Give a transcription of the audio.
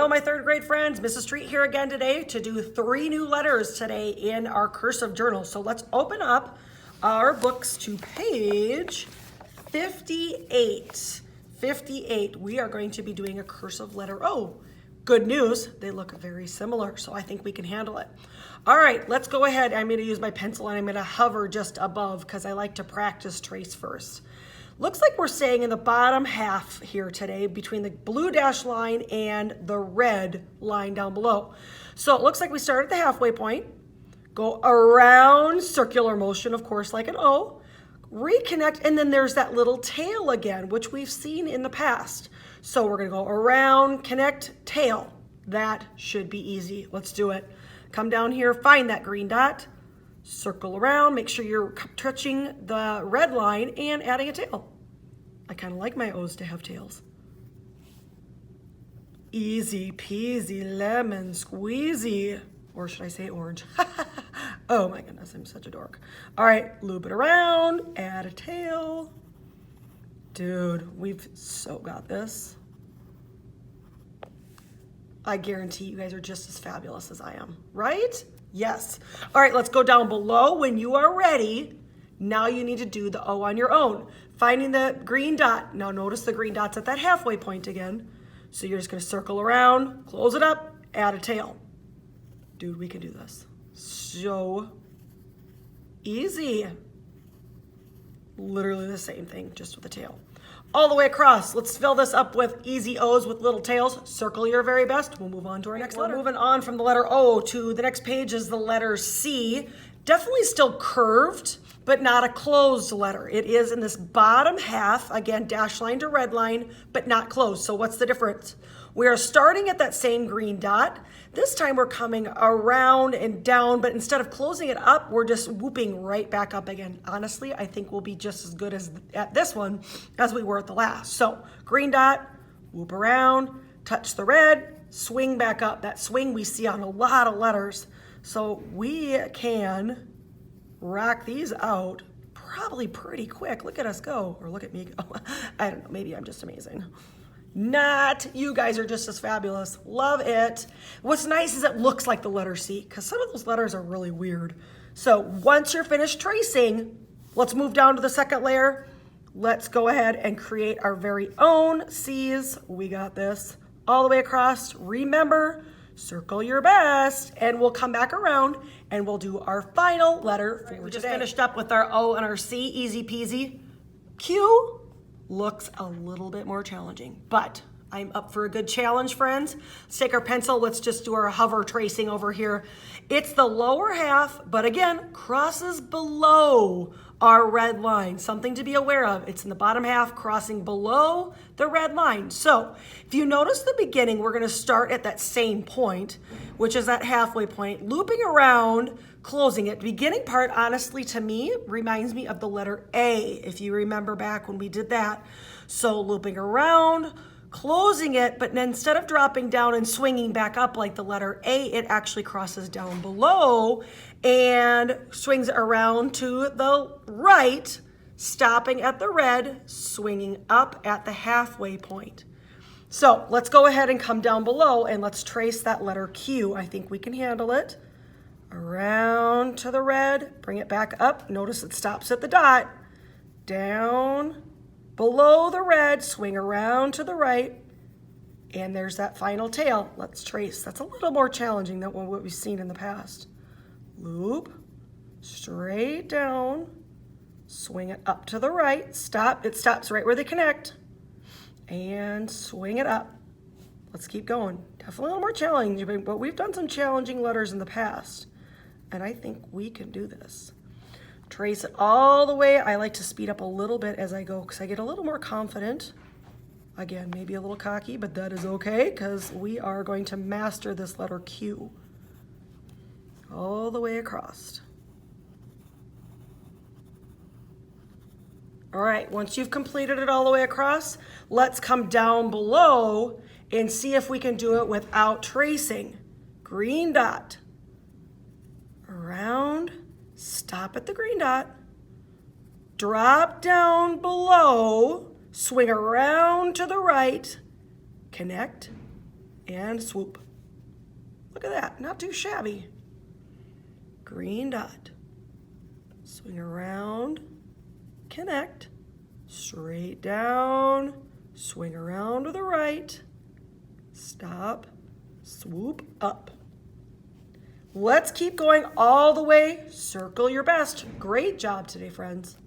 Hello, my third grade friends. Mrs. Street here again today to do 3 new letters today in our cursive journal. So let's open up our books to page 58. 58. We are going to be doing a cursive letter O. Good news, they look very similar, so I think we can handle it. All right, let's go ahead. I'm going to use my pencil and I'm going to hover just above because I like to practice trace first. Looks like we're staying in the bottom half here today between the blue dash line and the red line down below. So it looks like we start at the halfway point, go around, circular motion, of course, like an O, reconnect, and then there's that little tail again, which we've seen in the past. So we're going to go around, connect, tail. That should be easy. Let's do it. Come down here, find that green dot. Circle around, make sure you're touching the red line and adding a tail. I kind of like my O's to have tails. Easy peasy lemon squeezy. Or should I say orange? Oh my goodness, I'm such a dork. All right, loop it around, add a tail. Dude, we've so got this. I guarantee you guys are just as fabulous as I am, right? Yes. All right, let's go down below. When you are ready, now you need to do the O on your own. Finding the green dot. Now notice the green dot's at that halfway point again. So you're just going to circle around, close it up, add a tail. Dude, we can do this. So easy. Literally the same thing, just with a tail. All the way across. Let's fill this up with easy O's with little tails. Circle your very best. We'll move on to our next letter. Moving on from the letter O to the next page is the letter C. Definitely still curved, but not a closed letter. It is in this bottom half, again, dash line to red line, but not closed. So what's the difference? We are starting at that same green dot. This time we're coming around and down, but instead of closing it up, we're just whooping right back up again. Honestly, I think we'll be just as good as at this one as we were at the last. So green dot, whoop around, touch the red, swing back up. That swing we see on a lot of letters. So we can rock these out probably pretty quick. Look at us go, or look at me go. I don't know, maybe I'm just amazing. Not. You guys are just as fabulous. Love it. What's nice is it looks like the letter C because some of those letters are really weird. So once you're finished tracing, let's move down to the second layer. Let's go ahead and create our very own C's. We got this all the way across. Remember, circle your best, and we'll come back around and we'll do our final letter for today. We just finished up with our O and our C, easy peasy. Q looks a little bit more challenging, but I'm up for a good challenge, friends. Let's take our pencil. Let's just do our hover tracing over here. It's the lower half, but again, crosses below our red line. Something to be aware of. It's in the bottom half, crossing below the red line. So if you notice the beginning, we're going to start at that same point, which is that halfway point, looping around, closing it. Beginning part, honestly, to me, reminds me of the letter A, if you remember back when we did that. So looping around, closing it, but then instead of dropping down and swinging back up like the letter A, it actually crosses down below and swings around to the right, stopping at the red, swinging up at the halfway point. So let's go ahead and come down below and let's trace that letter Q. I think we can handle it. Around to the red, bring it back up. Notice it stops at the dot. Down, below the red, swing around to the right, and there's that final tail. Let's trace. That's a little more challenging than what we've seen in the past. Loop, straight down, swing it up to the right, stop. It stops right where they connect, and swing it up. Let's keep going. Definitely a little more challenging, but we've done some challenging letters in the past. And I think we can do this. Trace it all the way. I like to speed up a little bit as I go because I get a little more confident. Again, maybe a little cocky, but that is okay because we are going to master this letter Q. All the way across. All right, once you've completed it all the way across, let's come down below and see if we can do it without tracing. Green dot. Around, stop at the green dot, drop down below, swing around to the right, connect, and swoop. Look at that, not too shabby. Green dot. Swing around, connect, straight down, swing around to the right, stop, swoop up. Let's keep going all the way. Circle your best. Great job today, friends.